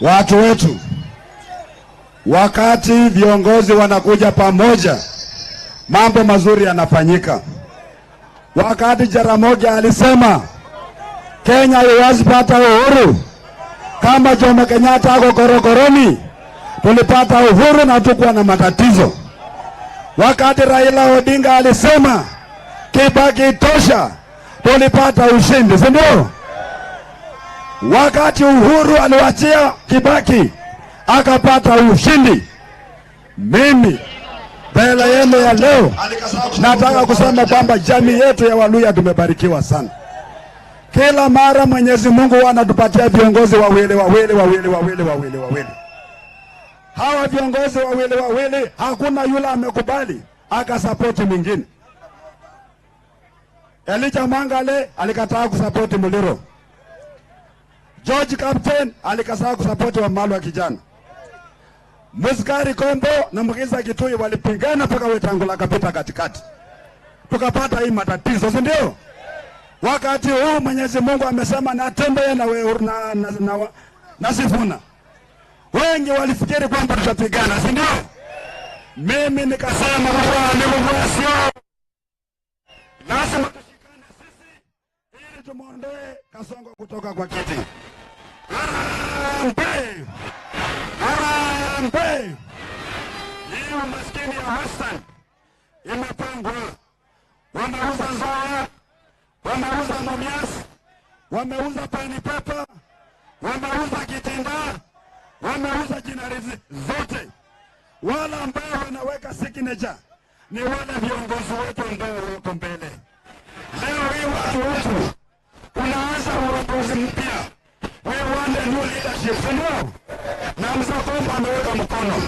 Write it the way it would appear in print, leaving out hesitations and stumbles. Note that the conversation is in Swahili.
Watu wetu, wakati viongozi wanakuja pamoja, mambo mazuri yanafanyika. Wakati Jaramogi alisema Kenya haiwezi pata uhuru kama Jomo Kenyatta ako korokoroni, tulipata uhuru na tukuwa na matatizo. Wakati Raila Odinga alisema Kibaki tosha, tulipata ushindi, si ndio? Wakati Uhuru aliwachia Kibaki akapata ushindi. Mimi mbele yenu ya leo nataka kusema kwamba jamii yetu ya Waluhya tumebarikiwa sana. Kila mara Mwenyezi Mungu anatupatia viongozi wawili. Hawa viongozi wawili hakuna yule amekubali akasapoti mwingine. Elijah Mangale alikataa kusapoti Muliro. George Captain alikataa kusapoti Wamalwa kijana. Musikari Kombo na Mugisa Kitui walipingana mpaka Wetangula akapita katikati. Tukapata hii matatizo, si ndio? Wakati huu Mwenyezi Mungu amesema natembea na wewe na Sifuna. Wengi walifikiri kwamba tutapigana, si ndio? Mimi nikasema sio. Lazima tushikane sisi ili tumuondoe Kasongo kutoka kwa kiti. Harambe! Hiyo maskini ya Western imepangwa. Wameuza Nzoia, wameuza Mumias, wameuza Pani Papa, wameuza Kitinda, wameuza jinarizi zote. Wala ambao wanaweka signature ni wale viongozi wetu ambao wako mbele. Leo hii watu wetu unaanza uongozi mpya. We want a new leadership, you know? Na Mzee Kombo ameweka mkono.